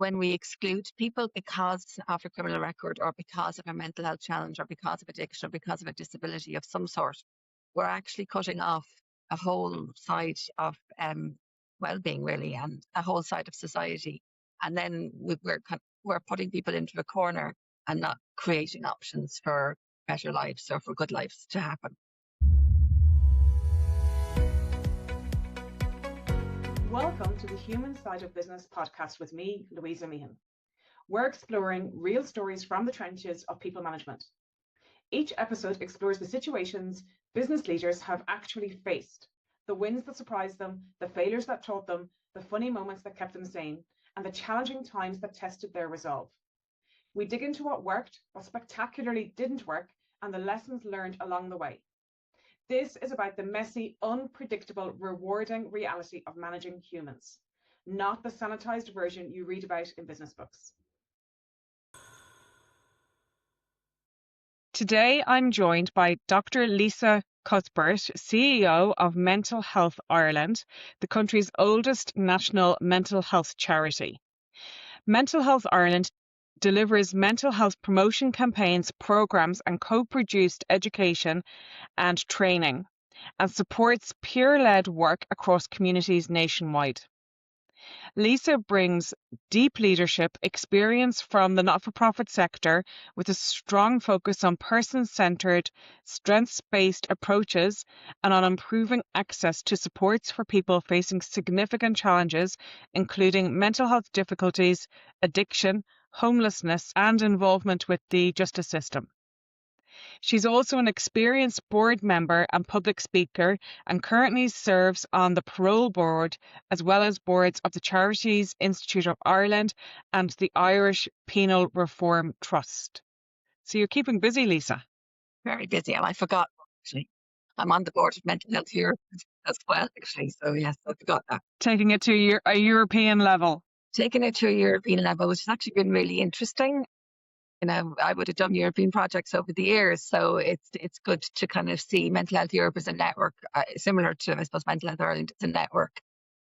when we exclude people because of a criminal record or because of a mental health challenge or because of addiction or because of a disability of some sort, we're actually cutting off a whole side of well-being, really, and a whole side of society. And then we're putting people into a corner and not creating options for better lives or for good lives to happen. Welcome to the Human Side of Business podcast with me, Louisa Meehan. We're exploring real stories from the trenches of people management. Each episode explores the situations business leaders have actually faced, the wins that surprised them, the failures that taught them, the funny moments that kept them sane, and the challenging times that tested their resolve. We dig into what worked, what spectacularly didn't work, and the lessons learned along the way. This is about the messy, unpredictable, rewarding reality of managing humans, not the sanitized version you read about in business books. Today, I'm joined by Dr Lisa Cuthbert, CEO of Mental Health Ireland, the country's oldest national mental health charity. Mental Health Ireland delivers mental health promotion campaigns, programs, and co-produced education and training, and supports peer-led work across communities nationwide. Lisa brings deep leadership experience from the not-for-profit sector with a strong focus on person-centered, strengths-based approaches and on improving access to supports for people facing significant challenges, including mental health difficulties, addiction, homelessness, and involvement with the justice system. She's also an experienced board member and public speaker and currently serves on the parole board as well as boards of the Charities Institute of Ireland and the Irish Penal Reform Trust. So you're keeping busy, Lisa. Very busy, and I forgot, actually. I'm on the board of Mental Health Europe as well, actually. So yes, I forgot that. Taking it to a European level. Taking it to a European level, which has actually been really interesting. You know, I would have done European projects over the years, so it's good to kind of see Mental Health Europe as a network, similar to, I suppose, Mental Health Ireland. It's a network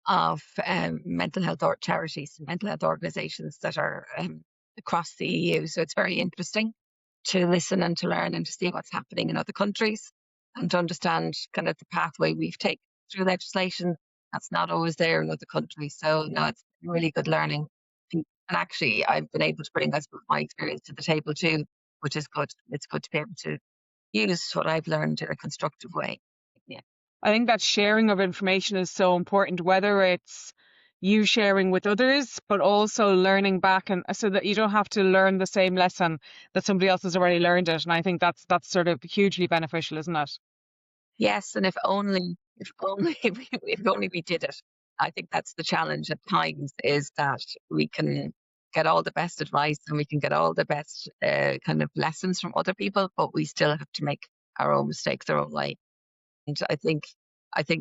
of mental health charities, mental health organisations that are across the EU. So it's very interesting to listen and to learn and to see what's happening in other countries and to understand kind of the pathway we've taken through legislation that's not always there in other countries. So no, it's really good learning. And actually, I've been able to bring, I suppose, my experience to the table too, which is good. It's good to be able to use what I've learned in a constructive way. Yeah. I think that sharing of information is so important, whether it's you sharing with others, but also learning back, and so that you don't have to learn the same lesson that somebody else has already learned it. And I think that's sort of hugely beneficial, isn't it? Yes, and if only we did it. I think that's the challenge at times, is that we can get all the best advice and we can get all the best kind of lessons from other people, but we still have to make our own mistakes our own way. And I think,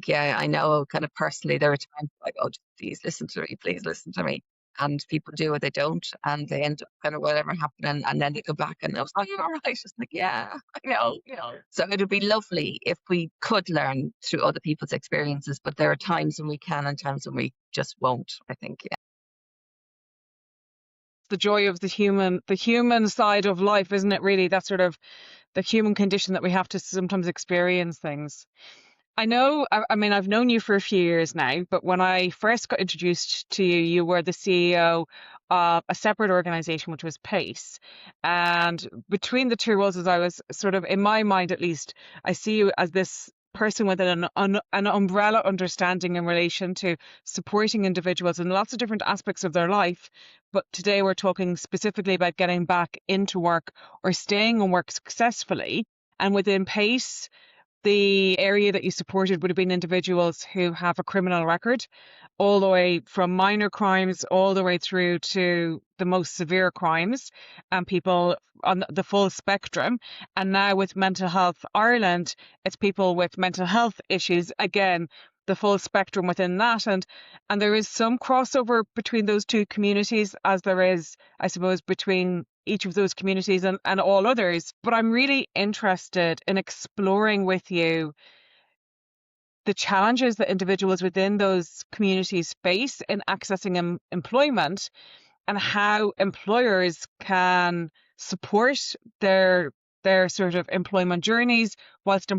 yeah, I know kind of personally there are times like, oh, please listen to me. And people do or they don't, and they end up kind of whatever happening, and then they go back and I was like, you're all right. It's like, yeah, I know. So it would be lovely if we could learn through other people's experiences, but there are times when we can and times when we just won't, I think, yeah. The joy of the human side of life, isn't it, really? That's sort of the human condition that we have to sometimes experience things. I know, I mean, I've known you for a few years now, but when I first got introduced to you, you were the CEO of a separate organization, which was PACE. And between the two roles, as I was sort of, in my mind at least, I see you as this person with an umbrella understanding in relation to supporting individuals in lots of different aspects of their life. But today we're talking specifically about getting back into work or staying in work successfully. And within PACE, the area that you supported would have been individuals who have a criminal record, all the way from minor crimes all the way through to the most severe crimes, and people on the full spectrum. And now with Mental Health Ireland, it's people with mental health issues, again, the full spectrum within that. And there is some crossover between those two communities, as there is, I suppose, between each of those communities and all others. But I'm really interested in exploring with you the challenges that individuals within those communities face in accessing employment, and how employers can support their sort of employment journeys whilst.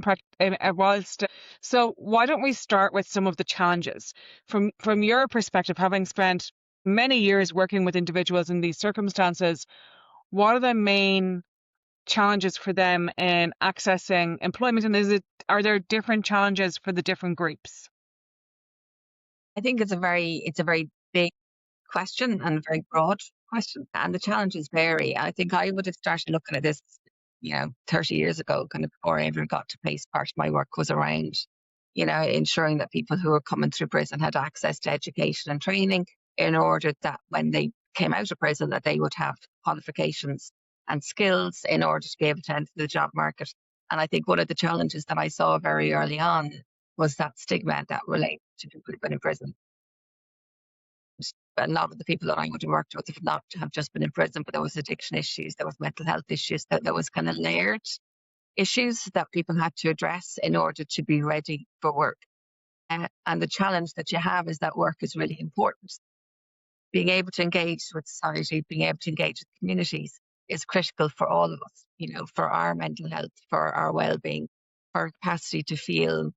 So why don't we start with some of the challenges from your perspective, having spent many years working with individuals in these circumstances? What are the main challenges for them in accessing employment, and are there different challenges for the different groups? I think it's a very big question and a very broad question, and the challenges vary. I think I would have started looking at this, 30 years ago, kind of before I ever got to PACE. Part of my work was around, ensuring that people who were coming through prison had access to education and training in order that when they came out of prison that they would have qualifications and skills in order to be able to enter the job market. And I think one of the challenges that I saw very early on was that stigma that relates to people who've been in prison. A lot of the people that I would have worked with have not have just been in prison, but there was addiction issues, there was mental health issues, that there was kind of layered issues that people had to address in order to be ready for work. And the challenge that you have is that work is really important. Being able to engage with society, being able to engage with communities is critical for all of us, for our mental health, for our well-being, for our capacity to feel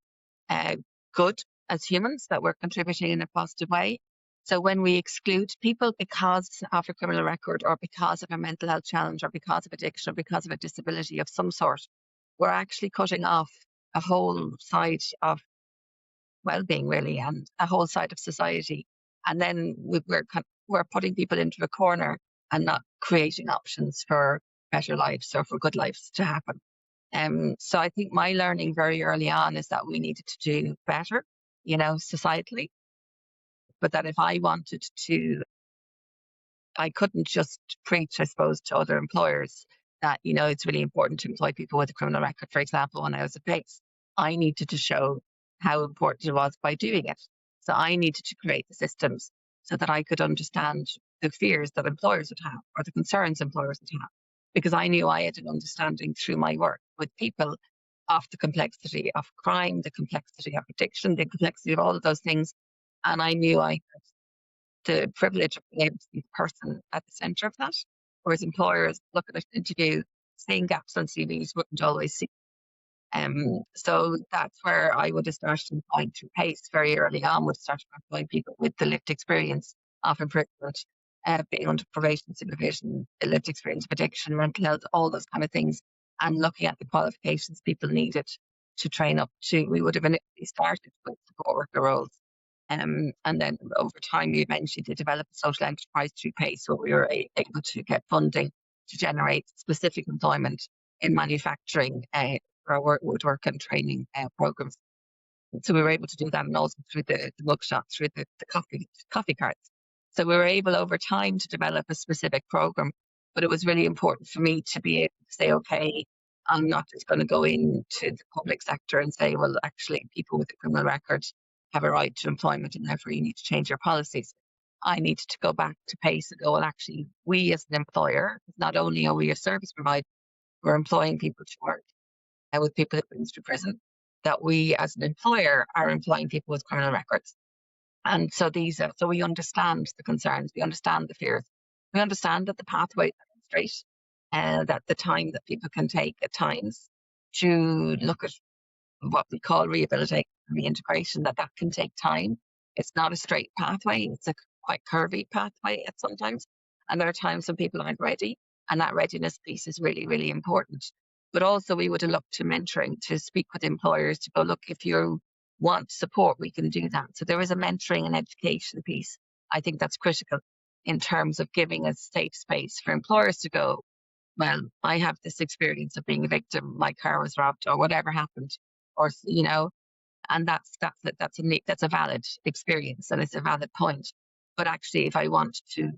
uh, good as humans, that we're contributing in a positive way. So when we exclude people because of a criminal record or because of a mental health challenge or because of addiction or because of a disability of some sort, we're actually cutting off a whole side of well-being, really, and a whole side of society. And then we're putting people into a corner and not creating options for better lives or for good lives to happen. So I think my learning very early on is that we needed to do better, societally, but that if I wanted to, I couldn't just preach, I suppose, to other employers that, it's really important to employ people with a criminal record. For example, when I was at PACE, I needed to show how important it was by doing it. So I needed to create the systems so that I could understand the fears that employers would have or the concerns employers would have, because I knew I had an understanding through my work with people of the complexity of crime, the complexity of addiction, the complexity of all of those things. And I knew I had the privilege of being able to be the person at the centre of that. Whereas employers look at an interview, seeing gaps on CVs wouldn't always see. So that's where I would have started employing through PACE very early on, would start employing people with the lived experience of imprisonment, being under probation, supervision, lived experience of addiction, mental health, all those kind of things, and looking at the qualifications people needed to train up to. We would have initially started with support worker roles. And then over time, we eventually did develop a social enterprise through PACE, where we were able to get funding to generate specific employment in manufacturing for our woodwork and training programs. So we were able to do that, and also through the mug shop, through the coffee carts. So we were able over time to develop a specific program, but it was really important for me to be able to say, okay, I'm not just going to go into the public sector and say, well, actually, people with a criminal record have a right to employment and therefore you need to change your policies. I needed to go back to PACE and go, well, actually, we as an employer, not only are we a service provider, we're employing people to work with people who've been through prison, that we as an employer are employing people with criminal records. And so so we understand the concerns, we understand the fears, we understand that the pathways are straight, that the time that people can take at times to look at what we call rehabilitation and reintegration, that can take time. It's not a straight pathway, it's a quite curvy pathway at sometimes. And there are times when people aren't ready, and that readiness piece is really, really important. But also we would have looked to mentoring, to speak with employers, to go, look, if you want support, we can do that. So there is a mentoring and education piece. I think that's critical in terms of giving a safe space for employers to go, well, I have this experience of being a victim, my car was robbed or whatever happened, or, and that's a valid experience and it's a valid point. But actually, if I want to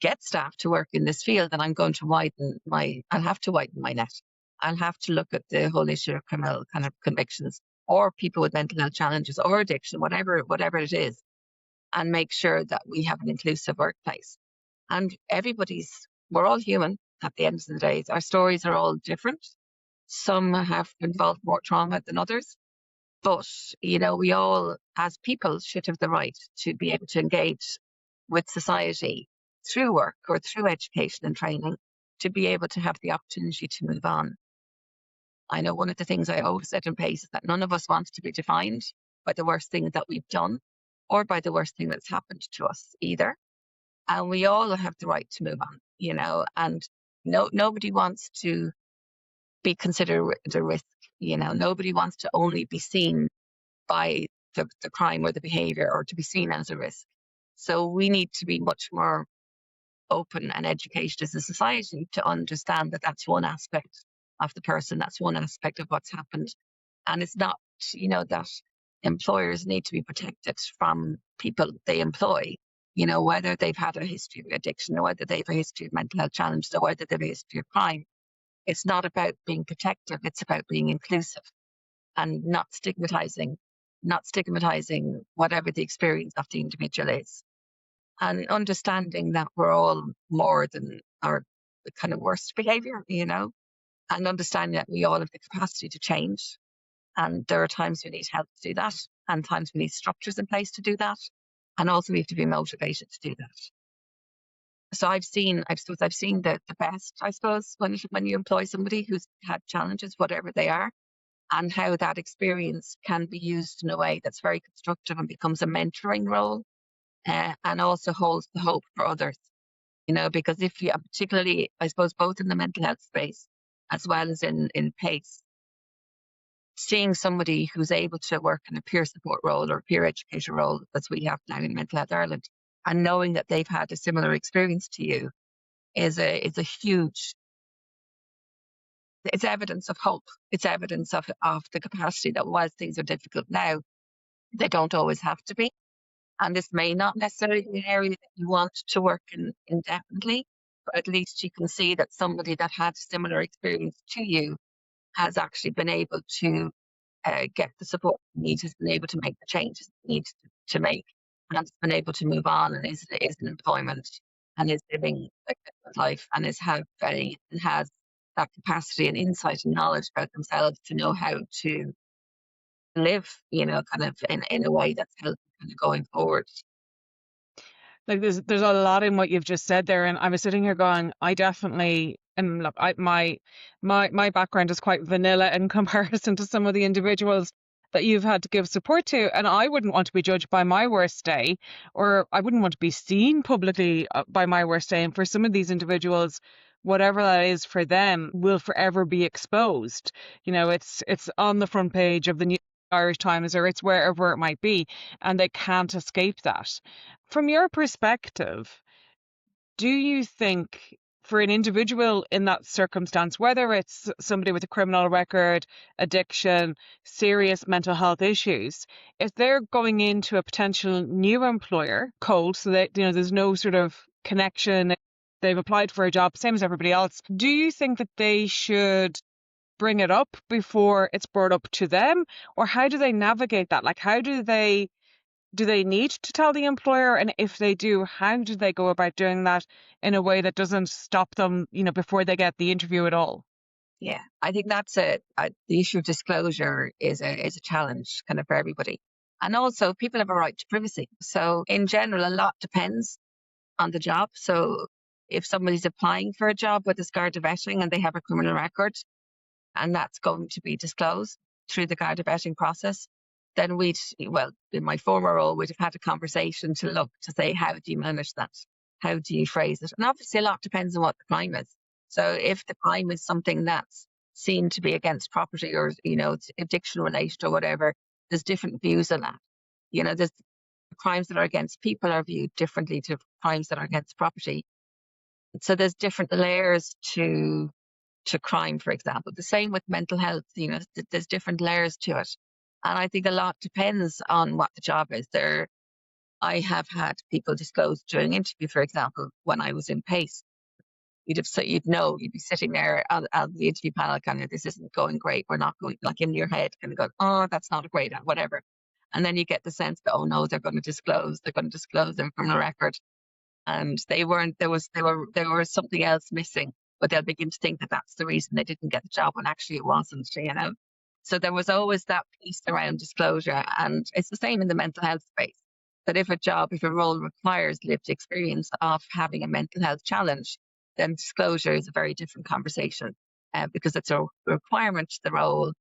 get staff to work in this field, then I'll have to widen my net. I'll have to look at the whole issue of criminal kind of convictions or people with mental health challenges or addiction, whatever it is, and make sure that we have an inclusive workplace. And we're all human at the end of the day. Our stories are all different. Some have involved more trauma than others. But, we all, as people, should have the right to be able to engage with society through work or through education and training to be able to have the opportunity to move on. I know one of the things I always said in PACE is that none of us wants to be defined by the worst thing that we've done or by the worst thing that's happened to us either. And we all have the right to move on, and nobody wants to be considered a risk. Nobody wants to only be seen by the crime or the behavior or to be seen as a risk. So we need to be much more open and educated as a society to understand that that's one aspect of the person, that's one aspect of what's happened. And it's not, that employers need to be protected from people they employ, whether they've had a history of addiction or whether they have a history of mental health challenges or whether they have a history of crime. It's not about being protective, it's about being inclusive and not stigmatizing whatever the experience of the individual is. And understanding that we're all more than our kind of worst behavior, and understanding that we all have the capacity to change. And there are times we need help to do that, and times we need structures in place to do that. And also we have to be motivated to do that. So I've seen the best, I suppose, when you employ somebody who's had challenges, whatever they are, and how that experience can be used in a way that's very constructive and becomes a mentoring role, and also holds the hope for others. Because if you, particularly, I suppose, both in the mental health space as well as in PACE, seeing somebody who's able to work in a peer support role or peer educator role, as we have now in Mental Health Ireland, and knowing that they've had a similar experience to you is a huge, it's evidence of hope. It's evidence of the capacity that whilst things are difficult now, they don't always have to be. And this may not necessarily be an area that you want to work in indefinitely, but at least you can see that somebody that had similar experience to you has actually been able to get the support it needs, has been able to make the changes it needs to make, and has been able to move on and is in employment and is living a good life and has that capacity and insight and knowledge about themselves to know how to live, kind of in a way that's healthy kind of going forward. Like there's a lot in what you've just said there, and I was sitting here going, I definitely, and look, my background is quite vanilla in comparison to some of the individuals that you've had to give support to, and I wouldn't want to be judged by my worst day, or I wouldn't want to be seen publicly by my worst day. And for some of these individuals, whatever that is for them will forever be exposed. It's on the front page of the New Irish Times, or it's wherever it might be, and they can't escape that. From your perspective, do you think for an individual in that circumstance, whether it's somebody with a criminal record, addiction, serious mental health issues, if they're going into a potential new employer cold, so that there's no sort of connection, they've applied for a job, same as everybody else, do you think that they should bring it up before it's brought up to them? Or how do they navigate that? Like, how do they need to tell the employer? And if they do, how do they go about doing that in a way that doesn't stop them, before they get the interview at all? Yeah, I think that's the issue of disclosure is a challenge kind of for everybody. And also people have a right to privacy. So in general, a lot depends on the job. So if somebody's applying for a job with a Garda vetting and they have a criminal record, and that's going to be disclosed through the Garda vetting process, then in my former role, we'd have had a conversation to say, how do you manage that? How do you phrase it? And obviously a lot depends on what the crime is. So if the crime is something that's seen to be against property or, it's addiction related or whatever, there's different views on that. There's crimes that are against people are viewed differently to crimes that are against property. So there's different layers to crime, for example. The same with mental health, there's different layers to it. And I think a lot depends on what the job is. I have had people disclose during interview, for example, when I was in PACE, you'd be sitting there on the interview panel kind of, this isn't going great. We're not going, like in your head, kind of going, oh, that's not a great, whatever. And then you get the sense that, oh no, they're going to disclose their criminal record. And there was something else missing, but they'll begin to think that that's the reason they didn't get the job when actually it wasn't, So there was always that piece around disclosure, and it's the same in the mental health space. that if a role requires lived experience of having a mental health challenge, then disclosure is a very different conversation, because it's a requirement to the role.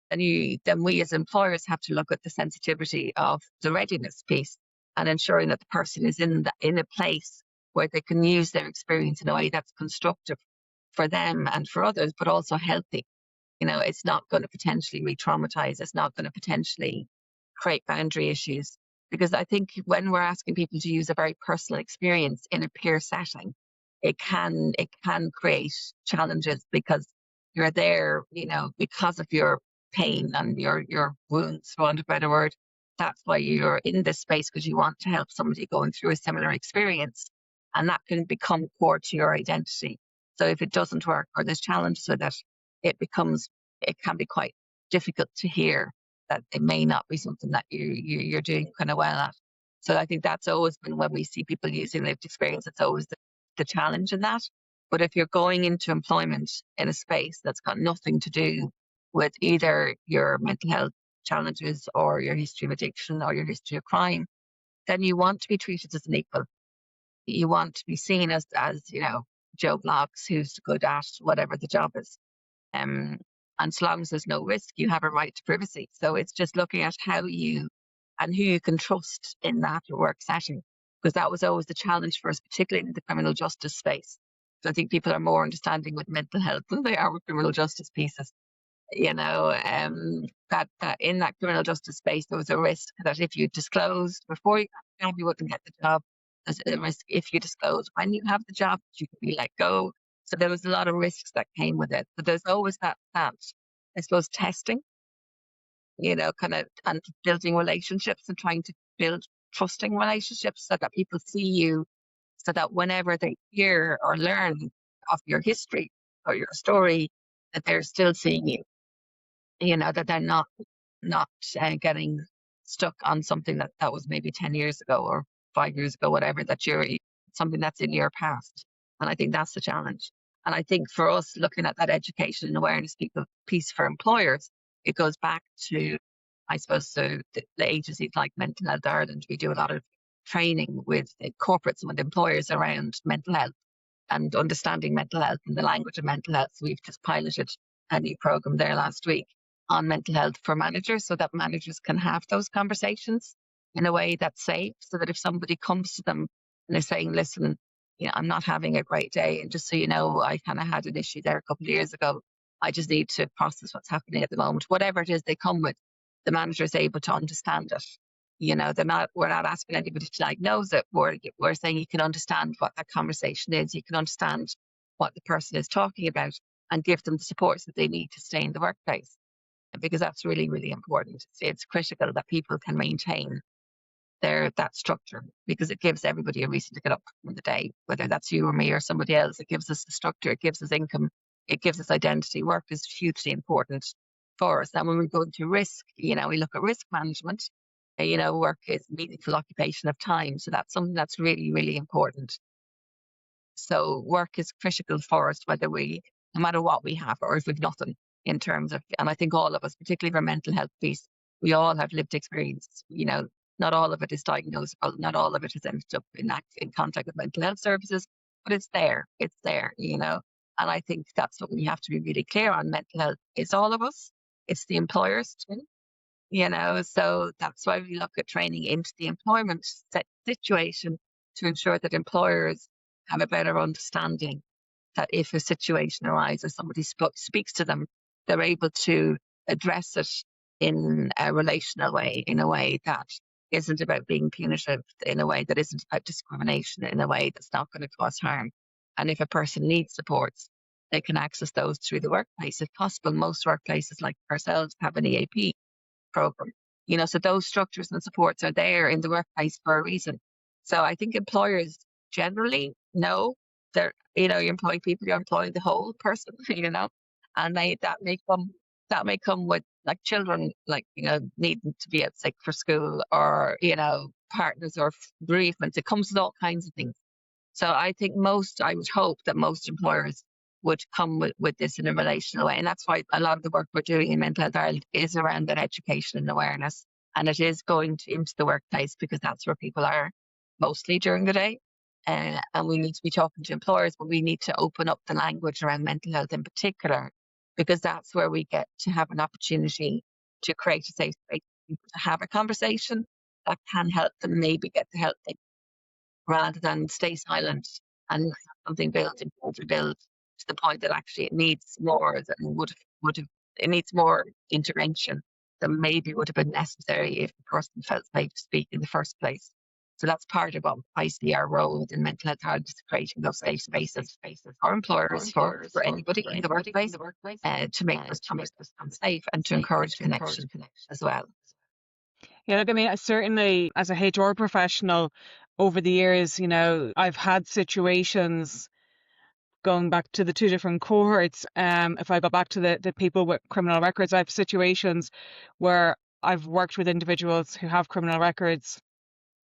Then we as employers have to look at the sensitivity of the readiness piece and ensuring that the person is in a place where they can use their experience in a way that's constructive for them and for others, but also healthy. It's not going to potentially re-traumatize. It's not going to potentially create boundary issues. Because I think when we're asking people to use a very personal experience in a peer setting, it can create challenges because you're there, because of your pain and your wounds, for want of a better word. That's why you're in this space, because you want to help somebody going through a similar experience. And that can become core to your identity. So if it doesn't work or there's challenges with it, it can be quite difficult to hear that it may not be something that you're doing kind of well at. So I think that's always been when we see people using lived experience, it's always the challenge in that. But if you're going into employment in a space that's got nothing to do with either your mental health challenges or your history of addiction or your history of crime, then you want to be treated as an equal. You want to be seen as Joe Bloggs, who's good at whatever the job is. And so long as there's no risk, you have a right to privacy. So it's just looking at how you and who you can trust in that work setting, because that was always the challenge for us, particularly in the criminal justice space. So I think people are more understanding with mental health than they are with criminal justice pieces. That in that criminal justice space, there was a risk that if you disclosed before you got the job, you wouldn't get the job. There's a risk if you disclose when you have the job, you could be let go. So there was a lot of risks that came with it. But there's always that I suppose, testing, kind of, and building relationships and trying to build trusting relationships so that people see you, so that whenever they hear or learn of your history or your story, that they're still seeing you, that they're not getting stuck on something that was maybe 10 years ago or 5 years ago, whatever, that you're something that's in your past. And I think that's the challenge. And I think for us, looking at that education and awareness piece for employers, it goes back to, I suppose, so the agencies like Mental Health Ireland. We do a lot of training with corporates and with employers around mental health and understanding mental health and the language of mental health. So we've just piloted a new program there last week on mental health for managers, so that managers can have those conversations in a way that's safe, so that if somebody comes to them and they're saying, listen, I'm not having a great day, and just so you know, I kind of had an issue there a couple of years ago. I just need to process what's happening at the moment. Whatever it is they come with, the manager is able to understand it. We're not asking anybody to diagnose it. We're saying you can understand what that conversation is. You can understand what the person is talking about and give them the supports that they need to stay in the workplace. Because that's really, really important. It's critical that people can maintain that structure, because it gives everybody a reason to get up in the day, whether that's you or me or somebody else. It gives us the structure, it gives us income, it gives us identity. Work is hugely important for us. And when we go into risk, we look at risk management. Work is meaningful occupation of time. So that's something that's really, really important. So work is critical for us, no matter what we have or if we've nothing in terms of, and I think all of us, particularly for mental health piece, we all have lived experience. Not all of it is diagnosable, not all of it has ended up in contact with mental health services, but it's there. And I think that's what we have to be really clear on. Mental health is all of us. It's the employers too. So that's why we look at training into the employment situation to ensure that employers have a better understanding that if a situation arises, somebody speaks to them, they're able to address it in a relational way, in a way that isn't about being punitive, in a way that isn't about discrimination, in a way that's not going to cause harm. And if a person needs supports, they can access those through the workplace. If possible, most workplaces like ourselves have an EAP program. So those structures and supports are there in the workplace for a reason. So I think employers generally know they're, you employ people, you're employing the whole person, and that may come with like children, needing to be out sick for school, or, partners or bereavements. It comes with all kinds of things. So I would hope that most employers would come with this in a relational way. And that's why a lot of the work we're doing in Mental Health Ireland is around that education and awareness and it is going into the workplace because that's where people are mostly during the day. And we need to be talking to employers, but we need to open up the language around mental health in particular, because that's where we get to have an opportunity to create a safe space for people to have a conversation that can help them maybe get the help they, rather than stay silent and have something built and build to the point that actually it needs more than would have it needs more intervention than maybe would have been necessary if the person felt safe to speak in the first place. So that's part of what I see our role within mental health, is creating those safe spaces for employers, for anybody in the workplace, to make those conversations safe and to encourage connection as well. Yeah, look, I mean, certainly as a HR professional over the years, I've had situations going back to the two different cohorts. If I go back to the people with criminal records, I have situations where I've worked with individuals who have criminal records,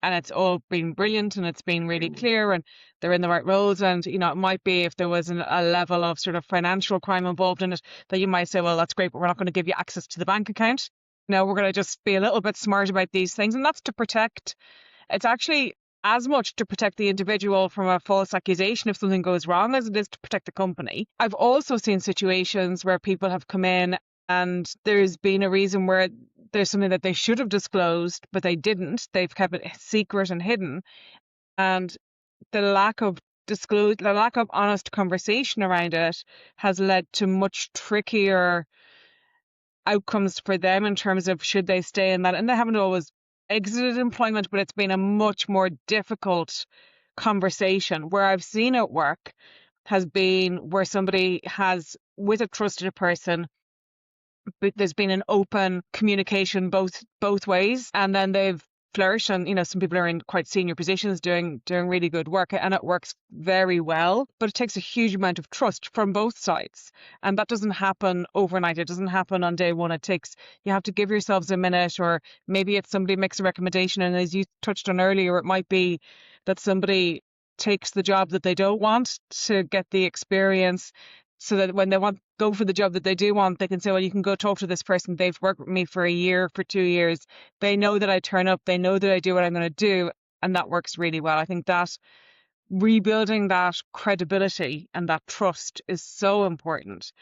and it's all been brilliant and it's been really clear and they're in the right roles. And, it might be if there was a level of sort of financial crime involved in it, that you might say, well, that's great, but we're not going to give you access to the bank account. No, we're going to just be a little bit smart about these things. And that's to protect, it's actually as much to protect the individual from a false accusation if something goes wrong as it is to protect the company. I've also seen situations where people have come in and there's been a reason where there's something that they should have disclosed, but they didn't. They've kept it secret and hidden. And the lack of honest conversation around it has led to much trickier outcomes for them in terms of should they stay in that. And they haven't always exited employment, but it's been a much more difficult conversation. Where I've seen it work has been where somebody has, with a trusted person, but there's been an open communication both ways, and then they've flourished. And some people are in quite senior positions doing really good work, and it works very well. But it takes a huge amount of trust from both sides, and that doesn't happen overnight. It doesn't happen on day one. You have to give yourselves a minute, or maybe it's somebody makes a recommendation, and as you touched on earlier, it might be that somebody takes the job that they don't want to get the experience, so that when they go for the job that they do want, they can say, well, you can go talk to this person. They've worked with me for a year, for 2 years. They know that I turn up. They know that I do what I'm going to do. And that works really well. I think that rebuilding that credibility and that trust is so important.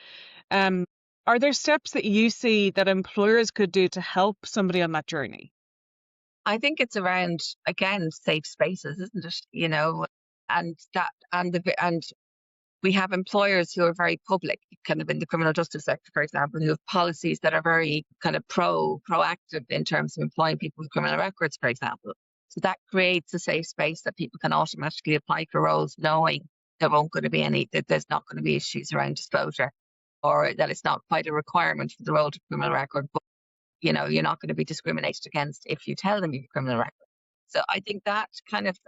Are there steps that you see that employers could do to help somebody on that journey? I think it's around, again, safe spaces, isn't it? And we have employers who are very public, kind of in the criminal justice sector, for example, who have policies that are very kind of proactive in terms of employing people with criminal records, for example. So that creates a safe space that people can automatically apply for roles, knowing there won't going to be that there's not going to be issues around disclosure, or that it's not quite a requirement for the role of criminal record, but you're not going to be discriminated against if you tell them you have a criminal record. So I think that kind of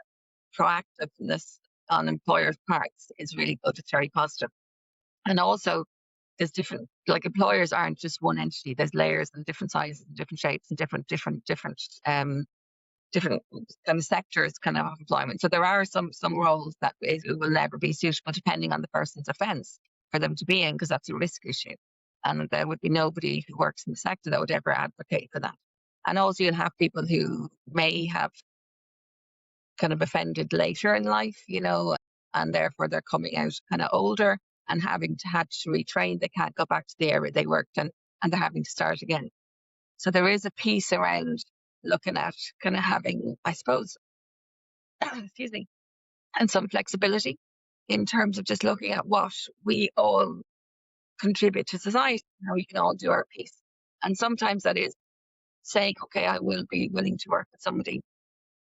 proactiveness on employers' parts is really good. It's very positive. And also, there's different, like, employers aren't just one entity. There's layers and different sizes and different shapes and different kind of sectors kind of employment. So there are some roles that it will never be suitable depending on the person's offence for them to be in, because that's a risk issue. And there would be nobody who works in the sector that would ever advocate for that. And also you'll have people who may have kind of offended later in life, and therefore they're coming out kind of older and had to retrain. They can't go back to the area they worked in, and they're having to start again. So there is a piece around looking at kind of having, I suppose, excuse me, and some flexibility in terms of just looking at what we all contribute to society, how we can all do our piece. And sometimes that is saying, okay, I will be willing to work with somebody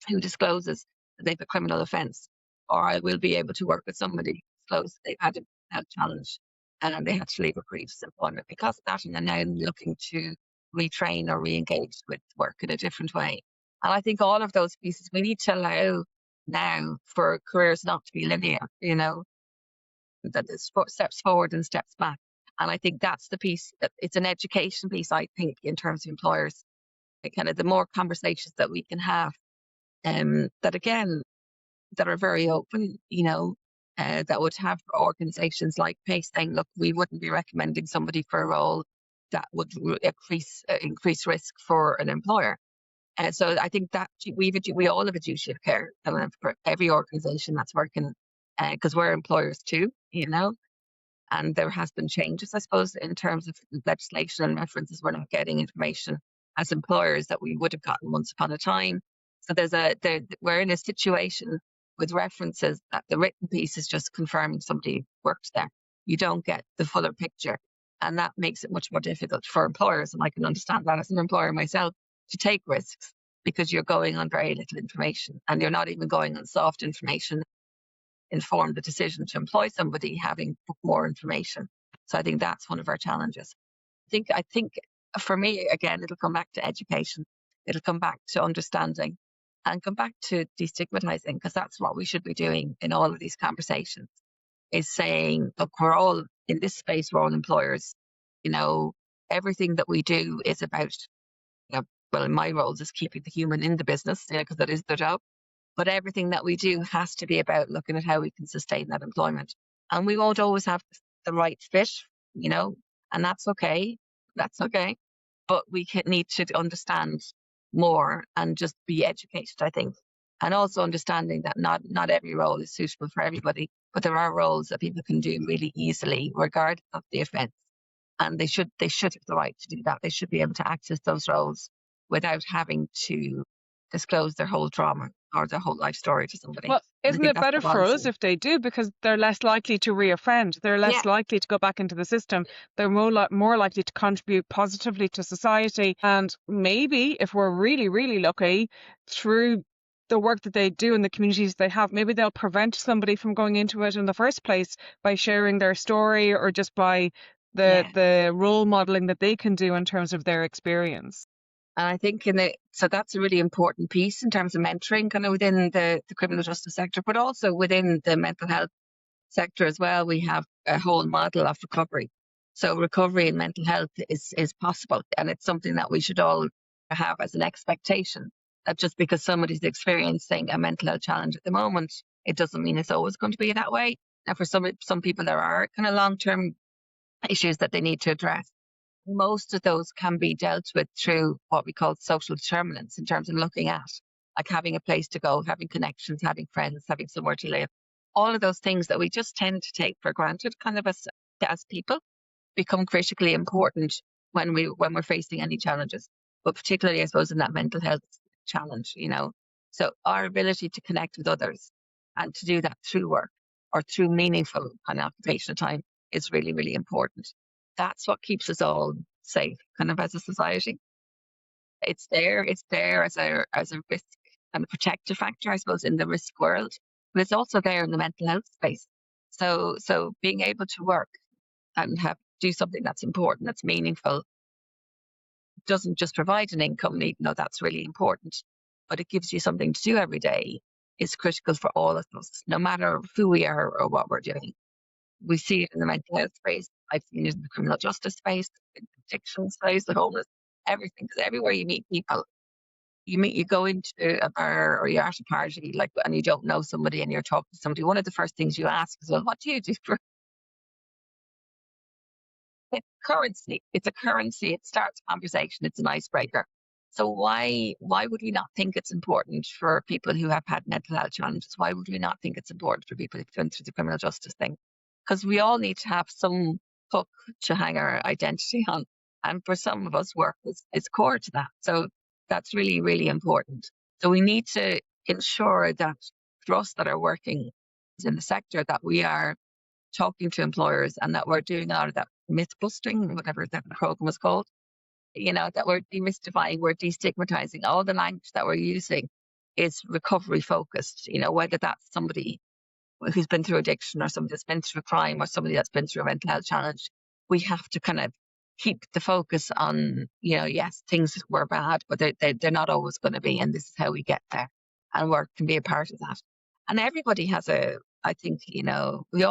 who discloses that they've a criminal offence, or I will be able to work with somebody who discloses they've had a health challenge and they had to leave a previous employment because of that, and they're now looking to retrain or re-engage with work in a different way. And I think all of those pieces, we need to allow now for careers not to be linear, that there's steps forward and steps back. And I think that's the piece, that it's an education piece, I think, in terms of employers. Kind of the more conversations that we can have, that are very open, that would have organisations like PACE saying, look, we wouldn't be recommending somebody for a role that would increase risk for an employer. So I think that we all have a duty of care for every organisation that's working, because we're employers too, and there has been changes, I suppose, in terms of legislation and references. We're not getting information as employers that we would have gotten once upon a time. So we're in a situation with references that the written piece is just confirming somebody works there. You don't get the fuller picture. And that makes it much more difficult for employers. And I can understand that as an employer myself, to take risks, because you're going on very little information, and you're not even going on soft information inform the decision to employ somebody having more information. So I think that's one of our challenges. I think for me, again, it'll come back to education. It'll come back to understanding, and come back to destigmatizing, because that's what we should be doing in all of these conversations, is saying, look, we're all in this space, we're all employers. Everything that we do is about, well, in my roles is keeping the human in the business, because that is their job. But everything that we do has to be about looking at how we can sustain that employment. And we won't always have the right fit, and that's okay. That's okay. But we need to understand more and just be educated, I think. And also understanding that not every role is suitable for everybody, but there are roles that people can do really easily, regardless of the offence. And they should have the right to do that. They should be able to access those roles without having to disclose their whole trauma or their whole life story to somebody. Well, I isn't think it that's better the for us policy. if they do, because they're less likely to reoffend, they're less Yeah, likely to go back into the system, they're more likely to contribute positively to society, and maybe, if we're really, really lucky, through the work that they do in the communities they have, maybe they'll prevent somebody from going into it in the first place by sharing their story, or just by yeah. the role modeling that they can do in terms of their experience. And I think so that's a really important piece in terms of mentoring, kind of within the criminal justice sector, but also within the mental health sector as well. We have a whole model of recovery. So recovery in mental health is possible, and it's something that we should all have as an expectation. That just because somebody's experiencing a mental health challenge at the moment, it doesn't mean it's always going to be that way. And for some people, there are kind of long-term issues that they need to address. Most of those can be dealt with through what we call social determinants, in terms of looking at, like, having a place to go, having connections, having friends, having somewhere to live. All of those things that we just tend to take for granted, kind of as people, become critically important when we're facing any challenges. But particularly, I suppose, in that mental health challenge. So our ability to connect with others and to do that through work or through meaningful kind of occupational time is really, really important. That's what keeps us all safe, kind of, as a society. It's there as a risk and a protective factor, I suppose, in the risk world, but it's also there in the mental health space. So being able to work and do something that's important, that's meaningful, doesn't just provide an income, even though that's really important, but it gives you something to do every day, is critical for all of us, no matter who we are or what we're doing. We see it in the mental health space. I've seen it in the criminal justice space, in the addiction space, the homeless, everything. Because everywhere you meet people, you go into a bar or you're at a party, like, and you don't know somebody and you're talking to somebody. One of the first things you ask is, well, what do you do for currency? It's a currency. It starts a conversation. It's an icebreaker. So why would we not think it's important for people who have had mental health challenges? Why would we not think it's important for people who've been through the criminal justice thing? Because we all need to have some hook to hang our identity on. And for some of us, work is core to that. So that's really, really important. So we need to ensure that for us that are working in the sector, that we are talking to employers and that we're doing a lot of that myth busting, whatever that program was called, that we're demystifying, we're destigmatizing. All the language that we're using is recovery focused, whether that's somebody who's been through addiction or somebody that's been through a crime or somebody that's been through a mental health challenge. We have to kind of keep the focus on, yes, things were bad, but they're not always going to be, and this is how we get there. And work can be a part of that. And everybody has I think, we're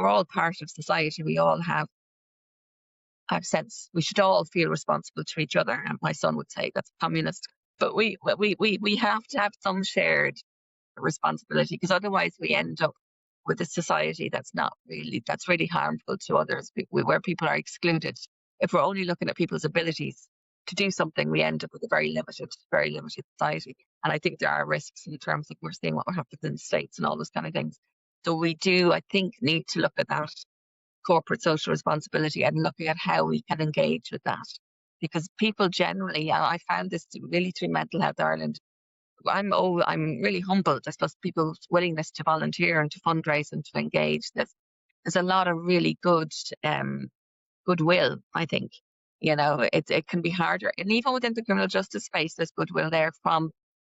all part of society. We all have sense. We should all feel responsible to each other. And my son would say that's communist. But we have to have some shared responsibility, because otherwise we end up with a society that's really harmful to others, where people are excluded. If we're only looking at people's abilities to do something, we end up with a very limited society. And I think there are risks in terms of we're seeing what happens in the States and all those kind of things. So we do, I think, need to look at that corporate social responsibility and looking at how we can engage with that. Because people generally, and I found this really through Mental Health Ireland, I'm really humbled, I suppose, people's willingness to volunteer and to fundraise and to engage. There's a lot of really good goodwill, I think. It can be harder. And even within the criminal justice space, there's goodwill there from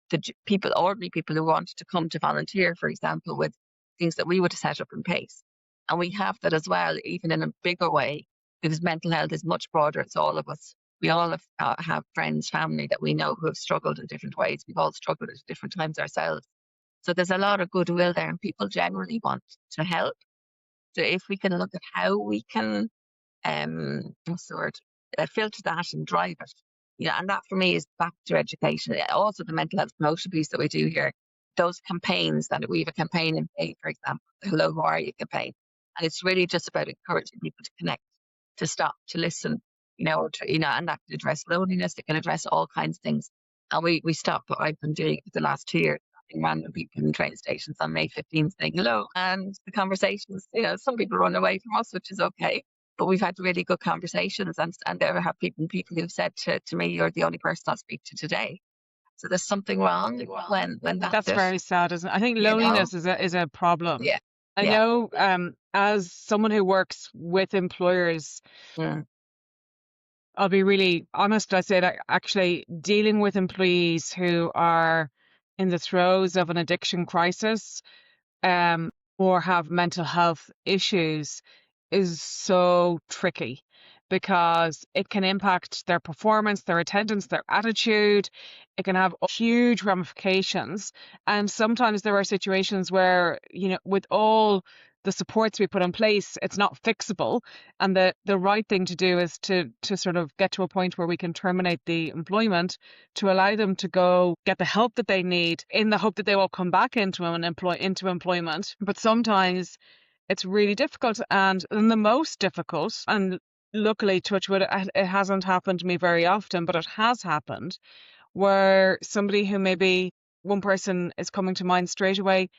the people, ordinary people who want to come to volunteer, for example, with things that we would have set up in place. And we have that as well, even in a bigger way, because mental health is much broader. It's all of us. We all have friends, family that we know who have struggled in different ways. We've all struggled at different times ourselves. So there's a lot of goodwill there, and people generally want to help. So if we can look at how we can what's the word, filter that and drive it. And that for me is back to education. Also the mental health promotion piece that we do here, those campaigns, that we have a campaign in May, for example, the Hello, Who Are You campaign. And it's really just about encouraging people to connect, to stop, to listen, or to, and that can address loneliness, it can address all kinds of things. And we stop, I've been doing it for the last 2 years, random people in train stations on May 15th saying hello. And the conversations, some people run away from us, which is okay. But we've had really good conversations, and there have been people who've said to me, "You're the only person I'll speak to today." So there's something wrong when That's very sad, isn't it? I think loneliness is a problem. Yeah. I know, as someone who works with employers, I'll be really honest. I say that actually dealing with employees who are in the throes of an addiction crisis, or have mental health issues is so tricky, because it can impact their performance, their attendance, their attitude. It can have huge ramifications. And sometimes there are situations where, with all the supports we put in place, it's not fixable. And the right thing to do is to sort of get to a point where we can terminate the employment, to allow them to go get the help that they need, in the hope that they will come back into employment. But sometimes it's really difficult. And the most difficult, and luckily, touch wood, it hasn't happened to me very often, but it has happened, where somebody who maybe, one person is coming to mind straight away,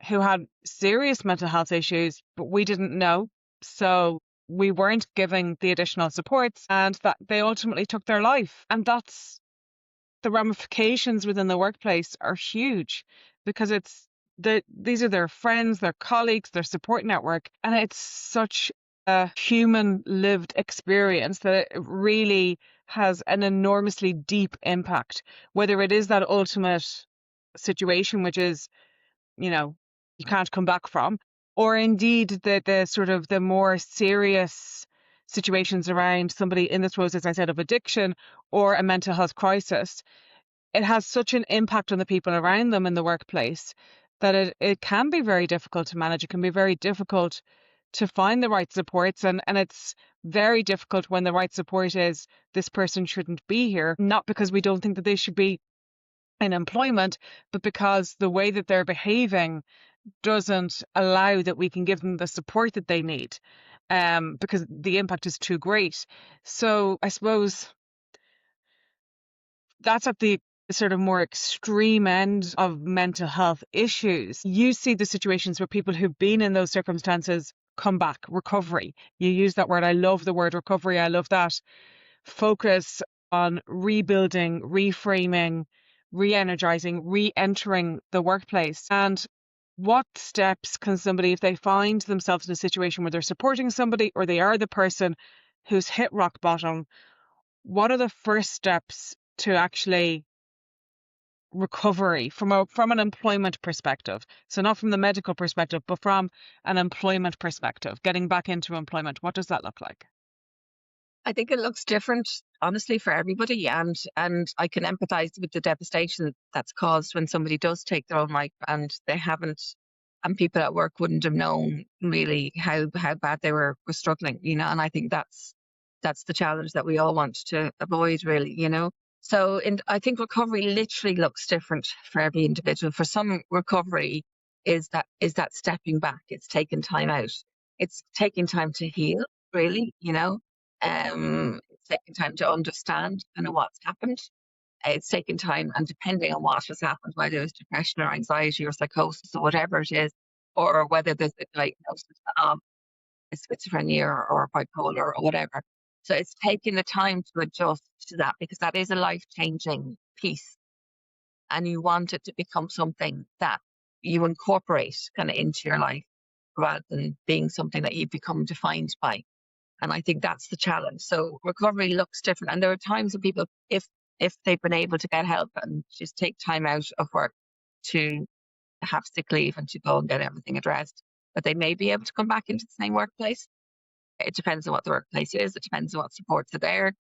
who had serious mental health issues, but we didn't know. So we weren't giving the additional supports, and that they ultimately took their life. And that's, the ramifications within the workplace are huge, because these are their friends, their colleagues, their support network. And it's such a human lived experience that it really has an enormously deep impact, whether it is that ultimate situation, which is, you can't come back from, or indeed the sort of the more serious situations around somebody in the throes, as I said, of addiction or a mental health crisis. It has such an impact on the people around them in the workplace that it can be very difficult to manage. It can be very difficult to find the right supports, and it's very difficult when the right support is, this person shouldn't be here, not because we don't think that they should be in employment, but because the way that they're behaving doesn't allow that we can give them the support that they need, because the impact is too great. So I suppose that's at the sort of more extreme end of mental health issues. You see the situations where people who've been in those circumstances come back, recovery. You use that word. I love the word recovery. I love that. Focus on rebuilding, reframing, re-energizing, re-entering the workplace. And what steps can somebody, if they find themselves in a situation where they're supporting somebody, or they are the person who's hit rock bottom, what are the first steps to actually recovery from an employment perspective? So not from the medical perspective, but from an employment perspective, getting back into employment. What does that look like? I think it looks different, honestly, for everybody, and I can empathise with the devastation that's caused when somebody does take their own life and they haven't, and people at work wouldn't have known really how bad they were struggling, and I think that's the challenge that we all want to avoid, really. So I think recovery literally looks different for every individual. For some, recovery is that stepping back. It's taking time out. It's taking time to heal, really, taking time to understand kind of what's happened. It's taking time, and depending on what has happened, whether it's depression or anxiety or psychosis or whatever it is, or whether there's a diagnosis of schizophrenia or bipolar or whatever. So it's taking the time to adjust to that, because that is a life-changing piece, and you want it to become something that you incorporate kind of into your life rather than being something that you become defined by. And I think that's the challenge. So recovery looks different. And there are times when people, if they've been able to get help and just take time out of work to have sick leave and to go and get everything addressed, but they may be able to come back into the same workplace. It depends on what the workplace is. It depends on what supports are there.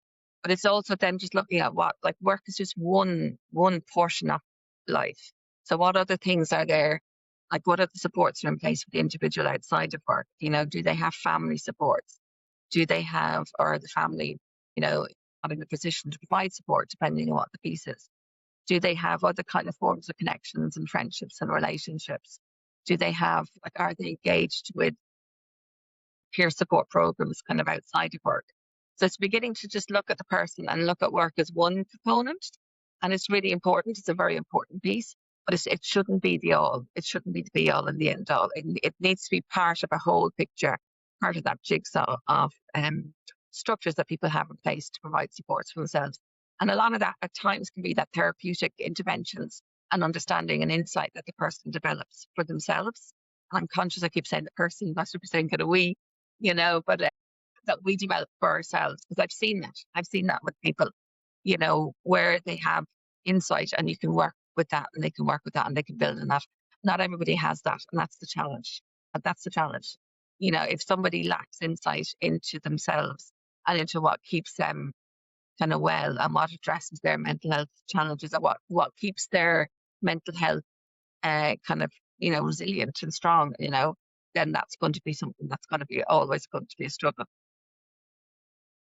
But it's also then just looking at what, like, work is just one portion of life. So what other things are there? Like, what other supports are in place for the individual outside of work? Do they have family supports? Do they have, or the family, not in a position to provide support, depending on what the piece is? Do they have other kind of forms of connections and friendships and relationships? Do they have, like, are they engaged with peer support programs kind of outside of work? So it's beginning to just look at the person and look at work as one component. And it's really important. It's a very important piece, but it shouldn't be the all. It shouldn't be the be all and the end all. It needs to be part of a whole picture, part of that jigsaw of structures that people have in place to provide supports for themselves. And a lot of that at times can be that therapeutic interventions and understanding and insight that the person develops for themselves. And I'm conscious I keep saying the person, not saying kind of we, but that we develop for ourselves, because I've seen that. I've seen that with people, where they have insight and you can work with that and they can work with that and they can build on that. Not everybody has that, and that's the challenge. That's the challenge. If somebody lacks insight into themselves and into what keeps them kind of well and what addresses their mental health challenges, or what keeps their mental health kind of, resilient and strong, then that's going to be something that's going to be always going to be a struggle.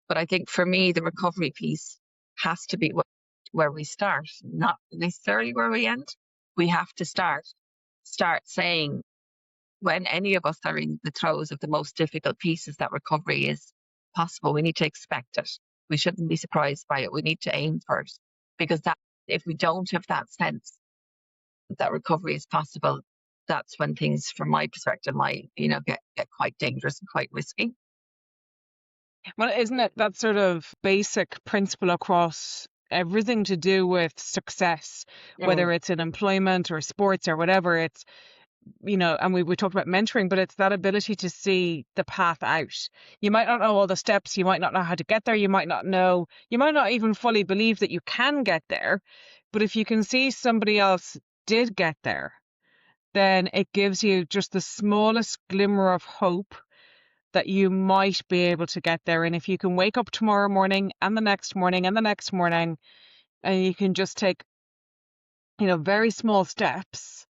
But I think for me, the recovery piece has to be where we start, not necessarily where we end. We have to start saying, when any of us are in the throes of the most difficult pieces, that recovery is possible. We need to expect it. We shouldn't be surprised by it. We need to aim for it, because that, if we don't have that sense that recovery is possible, that's when things, from my perspective, might get quite dangerous and quite risky. Well, isn't it that sort of basic principle across everything to do with success, whether it's in employment or sports or whatever? It's, and we talked about mentoring, but it's that ability to see the path out. You might not know all the steps. You might not know how to get there. You might not even fully believe that you can get there. But if you can see somebody else did get there, then it gives you just the smallest glimmer of hope that you might be able to get there. And if you can wake up tomorrow morning and the next morning and the next morning, and you can just take, very small steps,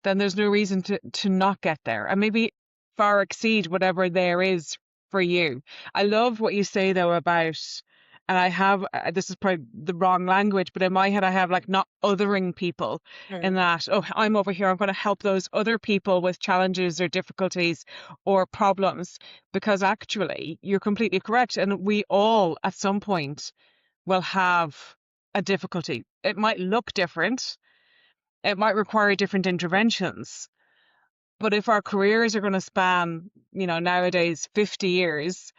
then there's no reason to not get there, and maybe far exceed whatever there is for you. I love what you say, though, about, and I have, this is probably the wrong language, but in my head I have, like, not othering people, in that, oh, I'm over here, I'm going to help those other people with challenges or difficulties or problems, because actually you're completely correct, and we all at some point will have a difficulty. It might look different, it might require different interventions, but if our careers are going to span, nowadays 50 years,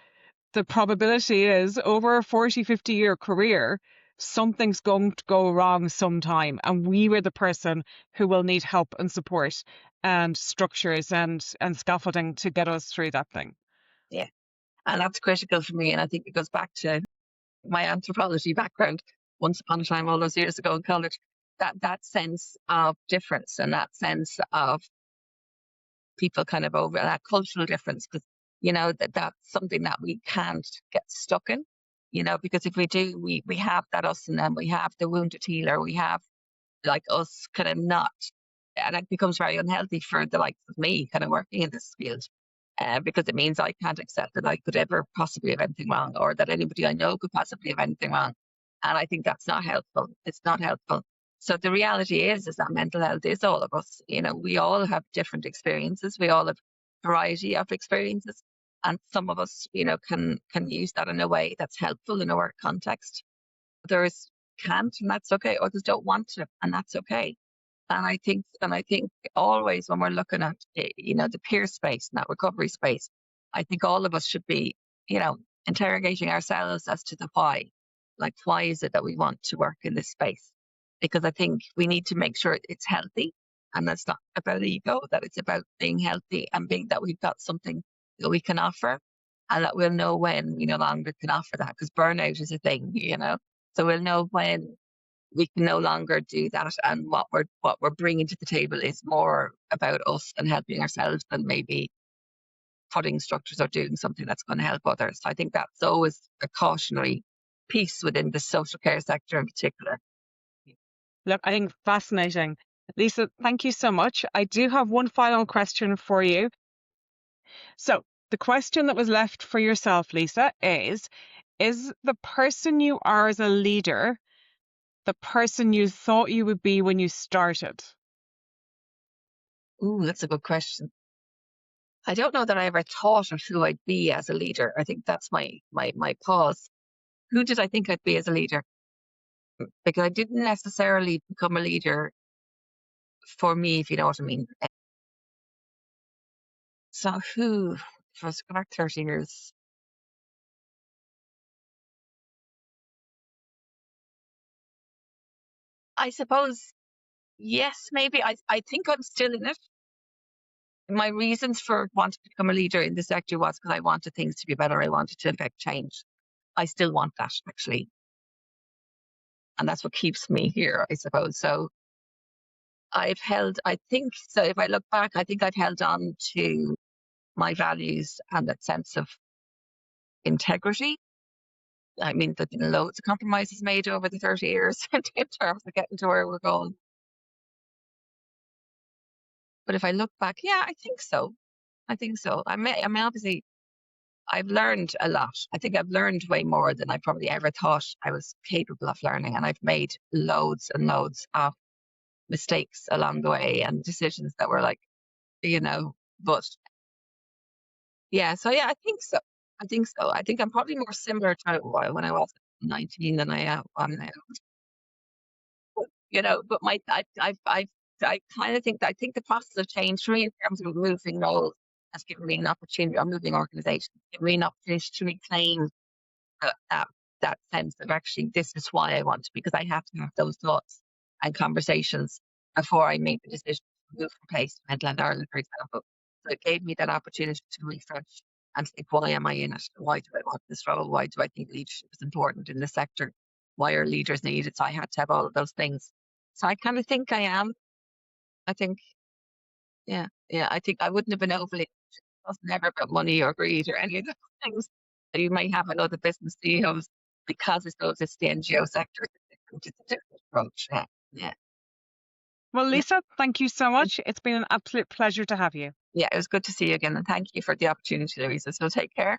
the probability is over a 40, 50-year career, something's going to go wrong sometime. And we were the person who will need help and support and structures and scaffolding to get us through that thing. Yeah. And that's critical for me. And I think it goes back to my anthropology background once upon a time, all those years ago in college, that sense of difference and that sense of people kind of over that cultural difference, because that's something that we can't get stuck in, because if we do, we have that us and them, we have the wounded healer, we have, like, us kind of not, and it becomes very unhealthy for the likes of me kind of working in this field, because it means I can't accept that I could ever possibly have anything wrong, or that anybody I know could possibly have anything wrong. And I think that's not helpful. It's not helpful. So the reality is that mental health is all of us. We all have different experiences. We all have variety of experiences. And some of us, can use that in a way that's helpful in a work context. Others can't, and that's okay. Others don't want to, and that's okay. And I think always when we're looking at the peer space and that recovery space, I think all of us should be, interrogating ourselves as to the why. Like, why is it that we want to work in this space? Because I think we need to make sure it's healthy, and that's not about ego. That it's about being healthy and being that we've got something that we can offer, and that we'll know when we no longer can offer that, because burnout is a thing. So we'll know when we can no longer do that, and what we're bringing to the table is more about us and helping ourselves than maybe putting structures or doing something that's going to help others. So I think that's always a cautionary piece within the social care sector in particular. Look, I think fascinating. Lisa, thank you so much. I do have one final question for you. So the question that was left for yourself, Lisa, is the person you are as a leader the person you thought you would be when you started? Ooh, that's a good question. I don't know that I ever thought of who I'd be as a leader. I think that's my pause. Who did I think I'd be as a leader? Because I didn't necessarily become a leader for me, if you know what I mean. So who, if I was going back 30 years, I suppose, yes, maybe. I think I'm still in it. My reasons for wanting to become a leader in the sector was because I wanted things to be better. I wanted to affect change. I still want that, actually. And that's what keeps me here, I suppose. So I think, so if I look back, I think I've held on to my values and that sense of integrity. I mean, there's been loads of compromises made over the 30 years in terms of getting to where we're going. But if I look back, yeah, I think so. I think so. I mean, obviously, I've learned a lot. I think I've learned way more than I probably ever thought I was capable of learning. And I've made loads and loads of mistakes along the way and decisions that were like, but yeah, so yeah, I think so. I think so. I think I'm probably more similar to when I was 19 than I am now. But I kind of think that I think the process of change for me in terms of moving roles has given me an opportunity, or moving organizations, given me an opportunity to reclaim that that sense of actually this is why I want to, because I have to have those thoughts and conversations before I make the decision to move from place to Mental Health Ireland, for example. So it gave me that opportunity to refresh and think, why am I in it? Why do I want this role? Why do I think leadership is important in the sector? Why are leaders needed? So I had to have all of those things. So I kind of think I am. I think, yeah, I think I wouldn't have been overly, it was never about money or greed or any of those things that you might have in other business CEOs, because I suppose it's the NGO sector. It's a different approach. Yeah. Well, Yeah. Lisa, thank you so much. It's been an absolute pleasure to have you. Yeah, it was good to see you again. And thank you for the opportunity, Louisa. So take care.